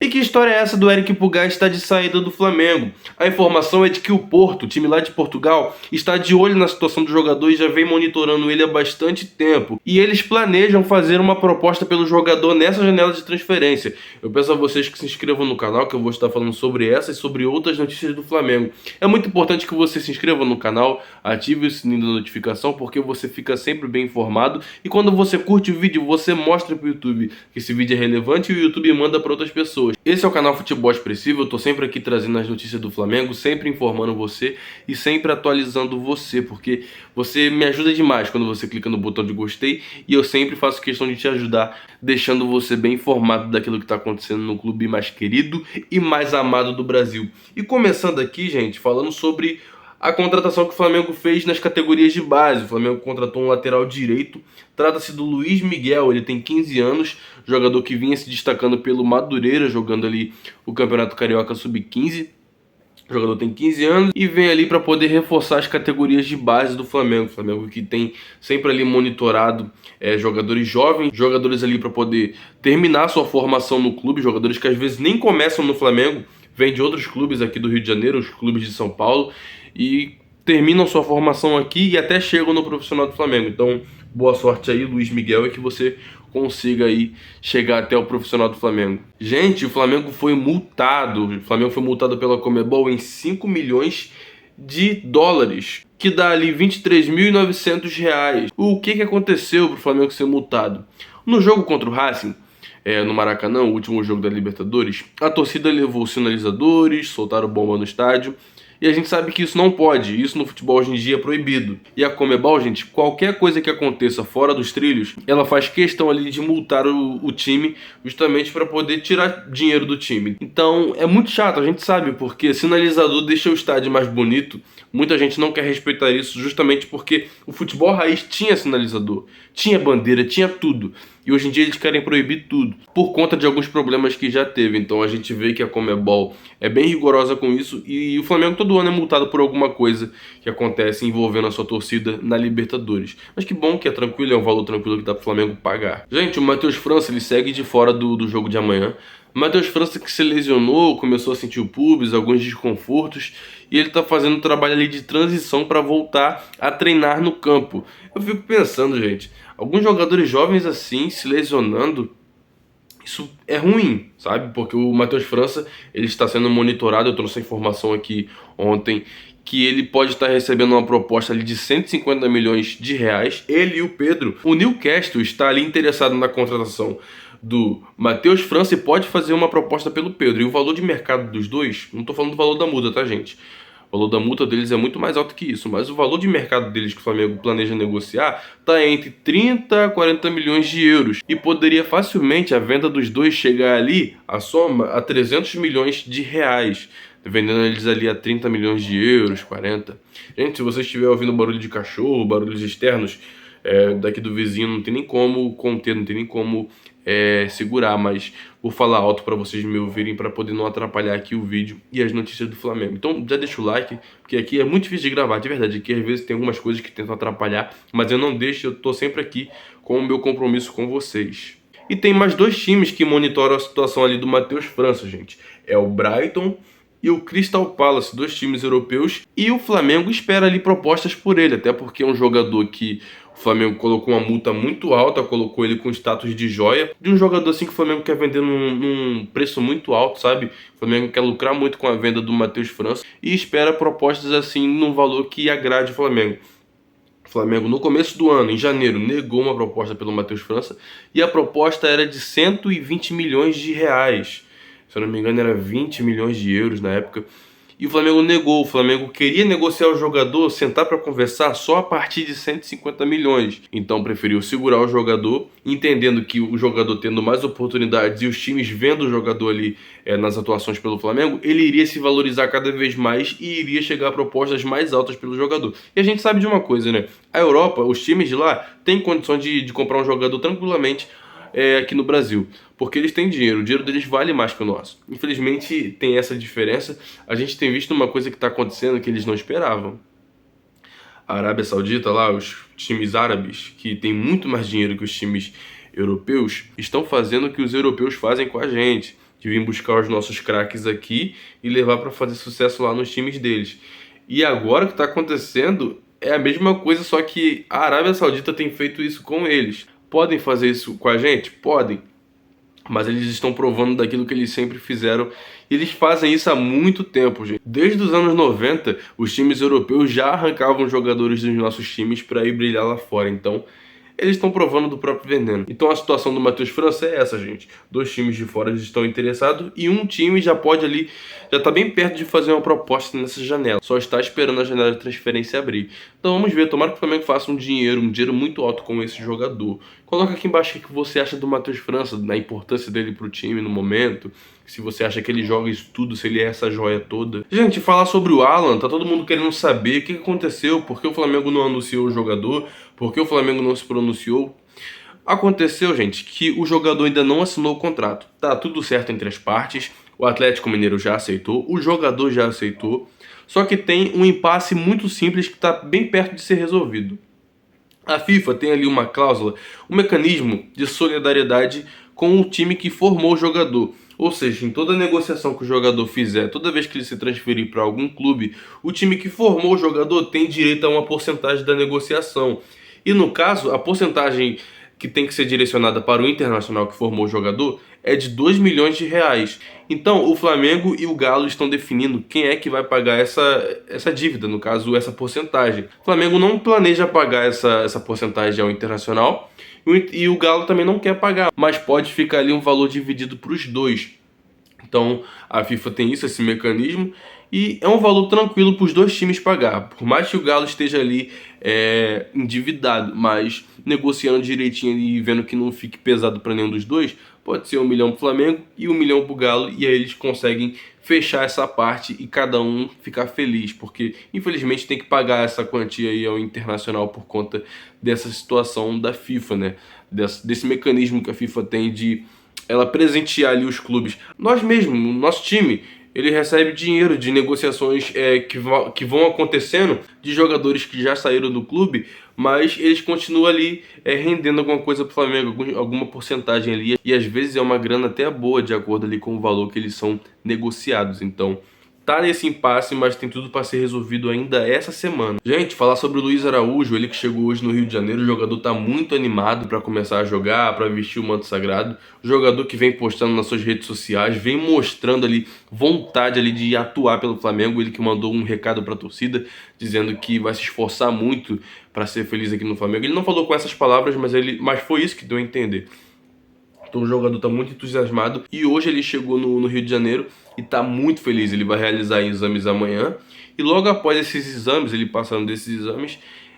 E que história é essa do Eric Pulgar estar de saída do Flamengo? A informação é de que o Porto, time lá de Portugal, está de olho na situação do jogador e já vem monitorando ele há bastante tempo. E eles planejam fazer uma proposta pelo jogador nessa janela de transferência. Eu peço a vocês que se inscrevam no canal, que eu vou estar falando sobre essa e sobre outras notícias do Flamengo. É muito importante que você se inscreva no canal, ative o sininho da notificação, porque você fica sempre bem informado. E quando você curte o vídeo, você mostra para o YouTube que esse vídeo é relevante e o YouTube manda para outras pessoas. Esse é o canal Futebol Expressivo, eu tô sempre aqui trazendo as notícias do Flamengo, sempre informando você e sempre atualizando você, porque você me ajuda demais quando você clica no botão de gostei e eu sempre faço questão de te ajudar, deixando você bem informado daquilo que está acontecendo no clube mais querido e mais amado do Brasil. E começando aqui, gente, falando sobre a contratação que o Flamengo fez nas categorias de base. O Flamengo contratou um lateral direito, trata-se do Luiz Miguel, ele tem 15 anos, jogador que vinha se destacando pelo Madureira, jogando ali o Campeonato Carioca Sub-15. O jogador tem 15 anos e vem ali para poder reforçar as categorias de base do Flamengo. O Flamengo que tem sempre ali monitorado jogadores jovens, jogadores ali para poder terminar sua formação no clube, jogadores que às vezes nem começam no Flamengo, vêm de outros clubes aqui do Rio de Janeiro, os clubes de São Paulo, e terminam sua formação aqui e até chegam no profissional do Flamengo. Então, boa sorte aí, Luiz Miguel, e que você consiga aí chegar até o profissional do Flamengo. Gente, o Flamengo foi multado. O Flamengo foi multado pela Conmebol em 5 milhões de dólares, que dá ali 23.900 reais. O que aconteceu para o Flamengo ser multado? No jogo contra o Racing, no Maracanã, o último jogo da Libertadores, a torcida levou sinalizadores, soltaram bomba no estádio. E a gente sabe que isso não pode, isso no futebol hoje em dia é proibido. E a Conmebol, gente, qualquer coisa que aconteça fora dos trilhos, ela faz questão ali de multar o time, justamente para poder tirar dinheiro do time. Então é muito chato, a gente sabe, porque sinalizador deixa o estádio mais bonito. Muita gente não quer respeitar isso justamente porque o futebol raiz tinha sinalizador, tinha bandeira, tinha tudo. E hoje em dia eles querem proibir tudo, por conta de alguns problemas que já teve. Então a gente vê que a Conmebol é bem rigorosa com isso e o Flamengo todo ano é multado por alguma coisa que acontece envolvendo a sua torcida na Libertadores. Mas que bom que é tranquilo, é um valor tranquilo que dá pro Flamengo pagar. Gente, o Matheus França, ele segue de fora do jogo de amanhã. O Matheus França que se lesionou, começou a sentir o pubis, alguns desconfortos, e ele tá fazendo um trabalho ali de transição para voltar a treinar no campo. Eu fico pensando, gente, alguns jogadores jovens assim, se lesionando, isso é ruim, sabe? Porque o Matheus França, ele está sendo monitorado, eu trouxe a informação aqui ontem, que ele pode estar recebendo uma proposta ali de 150 milhões de reais, ele e o Pedro. O Newcastle está ali interessado na contratação do Matheus França e pode fazer uma proposta pelo Pedro. E o valor de mercado dos dois, não estou falando do valor da multa, tá, gente? O valor da multa deles é muito mais alto que isso, mas o valor de mercado deles que o Flamengo planeja negociar está entre 30 a 40 milhões de euros. E poderia facilmente a venda dos dois chegar ali, a soma, a 300 milhões de reais. Vendendo eles ali a 30 milhões de euros, 40. Gente, se você estiver ouvindo barulho de cachorro, barulhos externos daqui do vizinho, não tem nem como conter, não tem nem como segurar, mas vou falar alto para vocês me ouvirem para poder não atrapalhar aqui o vídeo e as notícias do Flamengo. Então já deixa o like, porque aqui é muito difícil de gravar, de verdade. Aqui às vezes tem algumas coisas que tentam atrapalhar, mas eu não deixo, eu tô sempre aqui com o meu compromisso com vocês. E tem mais dois times que monitoram a situação ali do Matheus França, gente. É o Brighton e o Crystal Palace, dois times europeus, e o Flamengo espera ali propostas por ele, até porque é um jogador que o Flamengo colocou uma multa muito alta, colocou ele com status de joia, de um jogador assim que o Flamengo quer vender num preço muito alto, sabe? O Flamengo quer lucrar muito com a venda do Matheus França e espera propostas assim num valor que agrade o Flamengo. O Flamengo, no começo do ano, em janeiro, negou uma proposta pelo Matheus França e a proposta era de 120 milhões de reais. Se eu não me engano, era 20 milhões de euros na época. E o Flamengo negou. O Flamengo queria negociar o jogador, sentar para conversar só a partir de 150 milhões. Então preferiu segurar o jogador, entendendo que o jogador tendo mais oportunidades e os times vendo o jogador ali nas atuações pelo Flamengo, ele iria se valorizar cada vez mais e iria chegar a propostas mais altas pelo jogador. E a gente sabe de uma coisa, né? A Europa, os times de lá, têm condições de comprar um jogador tranquilamente aqui no Brasil, porque eles têm dinheiro, o dinheiro deles vale mais que o nosso. Infelizmente tem essa diferença. A gente tem visto uma coisa que está acontecendo que eles não esperavam. A Arábia Saudita lá, os times árabes, que tem muito mais dinheiro que os times europeus, estão fazendo o que os europeus fazem com a gente. de vir buscar os nossos craques aqui e levar para fazer sucesso lá nos times deles. E agora o que está acontecendo é a mesma coisa, só que a Arábia Saudita tem feito isso com eles. Podem fazer isso com a gente? Podem. Mas eles estão provando daquilo que eles sempre fizeram. E eles fazem isso há muito tempo, gente. Desde os anos 90, os times europeus já arrancavam jogadores dos nossos times para ir brilhar lá fora. Então, eles estão provando do próprio veneno. Então a situação do Matheus França é essa, gente. 2 times de fora estão interessados e um time já pode ali, já está bem perto de fazer uma proposta nessa janela. Só está esperando a janela de transferência abrir. Então vamos ver, tomara que o Flamengo faça um dinheiro muito alto com esse jogador. Coloca aqui embaixo o que você acha do Matheus França, da importância dele pro time no momento. Se você acha que ele joga isso tudo, se ele é essa joia toda. Gente, falar sobre o Alan, tá todo mundo querendo saber o que aconteceu, por que o Flamengo não anunciou o jogador, por que o Flamengo não se pronunciou. Aconteceu, gente, que o jogador ainda não assinou o contrato. Tá tudo certo entre as partes, o Atlético Mineiro já aceitou, o jogador já aceitou, só que tem um impasse muito simples que tá bem perto de ser resolvido. A FIFA tem ali uma cláusula, um mecanismo de solidariedade com o time que formou o jogador. Ou seja, em toda negociação que o jogador fizer, toda vez que ele se transferir para algum clube, o time que formou o jogador tem direito a uma porcentagem da negociação. E no caso, a porcentagem que tem que ser direcionada para o Internacional que formou o jogador é de 2 milhões de reais. Então o Flamengo e o Galo estão definindo quem é que vai pagar essa dívida, no caso essa porcentagem. O Flamengo não planeja pagar essa porcentagem ao Internacional e o Galo também não quer pagar, mas pode ficar ali um valor dividido para os dois. Então a FIFA tem isso, esse mecanismo, e é um valor tranquilo para os dois times pagar. Por mais que o Galo esteja ali endividado, mas negociando direitinho e vendo que não fique pesado para nenhum dos dois, pode ser 1 milhão para o Flamengo e 1 milhão para o Galo, e aí eles conseguem fechar essa parte e cada um ficar feliz, porque infelizmente tem que pagar essa quantia aí ao Internacional por conta dessa situação da FIFA, né? Desse mecanismo que a FIFA tem de ela presentear ali os clubes. Nós mesmos, o nosso time, ele recebe dinheiro de negociações que vão acontecendo de jogadores que já saíram do clube, mas eles continuam ali rendendo alguma coisa para o Flamengo, alguma porcentagem ali, e às vezes é uma grana até boa de acordo ali com o valor que eles são negociados. Então tá nesse impasse, mas tem tudo para ser resolvido ainda essa semana. Gente, falar sobre o Luiz Araújo, ele que chegou hoje no Rio de Janeiro, o jogador tá muito animado para começar a jogar, para vestir o manto sagrado. O jogador que vem postando nas suas redes sociais, vem mostrando ali vontade ali de atuar pelo Flamengo. Ele que mandou um recado para a torcida, dizendo que vai se esforçar muito para ser feliz aqui no Flamengo. Ele não falou com essas palavras, mas foi isso que deu a entender. Então o jogador está muito entusiasmado e hoje ele chegou no Rio de Janeiro e está muito feliz. Ele vai realizar exames amanhã e logo após esses exames, ele passando desses exames,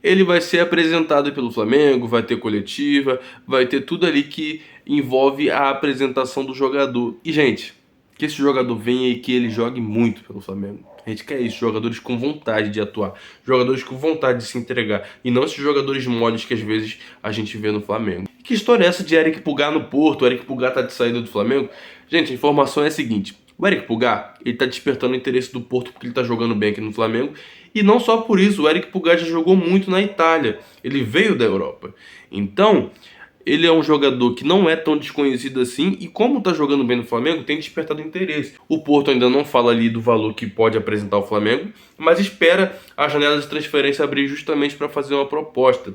ele vai ser apresentado pelo Flamengo, vai ter coletiva, vai ter tudo ali que envolve a apresentação do jogador. E gente, que esse jogador venha e que ele jogue muito pelo Flamengo. A gente quer isso, jogadores com vontade de atuar, jogadores com vontade de se entregar, e não esses jogadores moles que às vezes a gente vê no Flamengo. Que história é essa de Eric Pulgar no Porto? O Eric Pulgar tá de saída do Flamengo? Gente, a informação é a seguinte: o Eric Pulgar, ele tá despertando o interesse do Porto porque ele tá jogando bem aqui no Flamengo, e não só por isso, o Eric Pulgar já jogou muito na Itália, ele veio da Europa. Então ele é um jogador que não é tão desconhecido assim e como tá jogando bem no Flamengo, tem despertado interesse. O Porto ainda não fala ali do valor que pode apresentar o Flamengo, mas espera a janela de transferência abrir justamente para fazer uma proposta.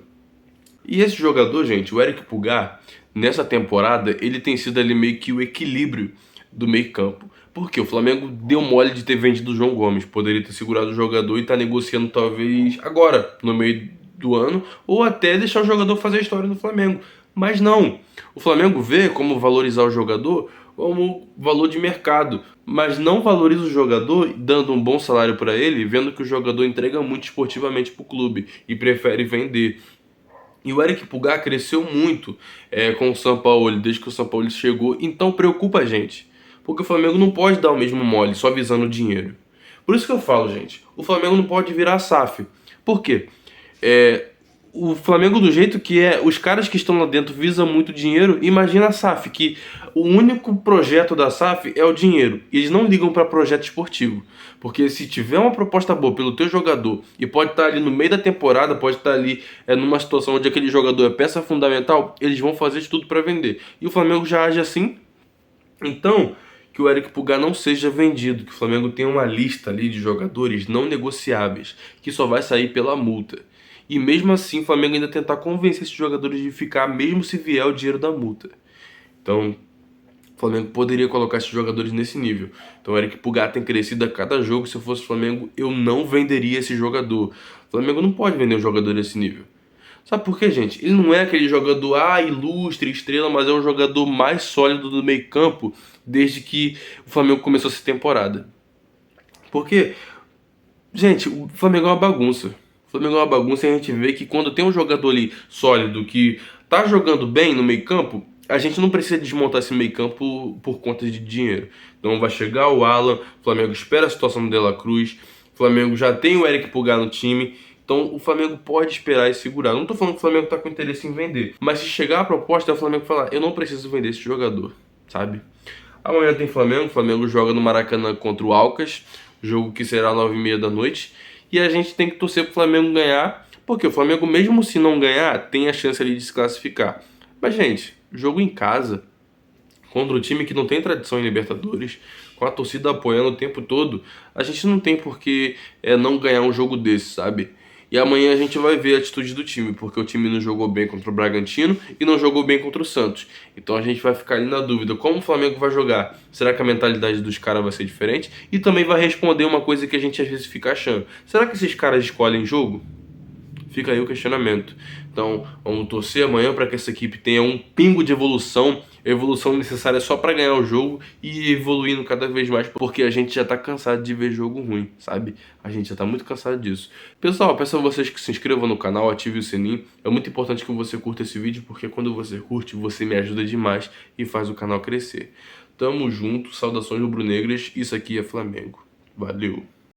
E esse jogador, gente, o Eric Pulgar, nessa temporada, ele tem sido ali meio que o equilíbrio do meio campo. Porque o Flamengo deu mole de ter vendido o João Gomes, poderia ter segurado o jogador e tá negociando talvez agora, no meio do ano, ou até deixar o jogador fazer a história no Flamengo. Mas não, o Flamengo vê como valorizar o jogador como valor de mercado, mas não valoriza o jogador dando um bom salário para ele, vendo que o jogador entrega muito esportivamente para o clube e prefere vender. E o Eric Pulgar cresceu muito com o São Paulo, desde que o São Paulo chegou, então preocupa a gente, porque o Flamengo não pode dar o mesmo mole só visando o dinheiro. Por isso que eu falo, gente, o Flamengo não pode virar SAF. Por quê? O Flamengo, do jeito que é, os caras que estão lá dentro visam muito dinheiro. Imagina a SAF, que o único projeto da SAF é o dinheiro. E eles não ligam para projeto esportivo. Porque se tiver uma proposta boa pelo teu jogador e pode estar ali no meio da temporada, pode estar ali numa situação onde aquele jogador é peça fundamental, eles vão fazer de tudo para vender. E o Flamengo já age assim. Então, o que o Eric Pulgar não seja vendido, que o Flamengo tenha uma lista ali de jogadores não negociáveis, que só vai sair pela multa. E mesmo assim o Flamengo ainda tentar convencer esses jogadores de ficar, mesmo se vier o dinheiro da multa. Então o Flamengo poderia colocar esses jogadores nesse nível. Então o Eric Pulgar tem crescido a cada jogo. Se eu fosse o Flamengo, eu não venderia esse jogador. O Flamengo não pode vender um jogador desse nível. Sabe por quê, gente? Ele não é aquele jogador, ilustre, estrela, mas é o jogador mais sólido do meio campo desde que o Flamengo começou essa temporada. Porque, gente, o Flamengo é uma bagunça. O Flamengo é uma bagunça e a gente vê que quando tem um jogador ali sólido que tá jogando bem no meio campo, a gente não precisa desmontar esse meio campo por conta de dinheiro. Então vai chegar o Alan, o Flamengo espera a situação do De La Cruz, o Flamengo já tem o Eric Pulgar no time. Então o Flamengo pode esperar e segurar. Não tô falando que o Flamengo tá com interesse em vender, mas se chegar a proposta, é o Flamengo falar, eu não preciso vender esse jogador, sabe? Amanhã tem Flamengo, o Flamengo joga no Maracanã contra o Alcas, jogo que será 9h30 da noite, e a gente tem que torcer pro Flamengo ganhar, porque o Flamengo, mesmo se não ganhar, tem a chance ali de se classificar. Mas, gente, jogo em casa, contra um time que não tem tradição em Libertadores, com a torcida apoiando o tempo todo, a gente não tem por que não ganhar um jogo desse, sabe? E amanhã a gente vai ver a atitude do time, porque o time não jogou bem contra o Bragantino e não jogou bem contra o Santos. Então a gente vai ficar ali na dúvida, como o Flamengo vai jogar? Será que a mentalidade dos caras vai ser diferente? E também vai responder uma coisa que a gente às vezes fica achando. Será que esses caras escolhem jogo? Fica aí o questionamento. Então, vamos torcer amanhã para que essa equipe tenha um pingo de evolução, a evolução necessária só para ganhar o jogo e evoluindo cada vez mais, porque a gente já tá cansado de ver jogo ruim, sabe? A gente já tá muito cansado disso. Pessoal, peço a vocês que se inscrevam no canal, ativem o sininho. É muito importante que você curta esse vídeo, porque quando você curte, você me ajuda demais e faz o canal crescer. Tamo junto, saudações rubro-negras, isso aqui é Flamengo. Valeu!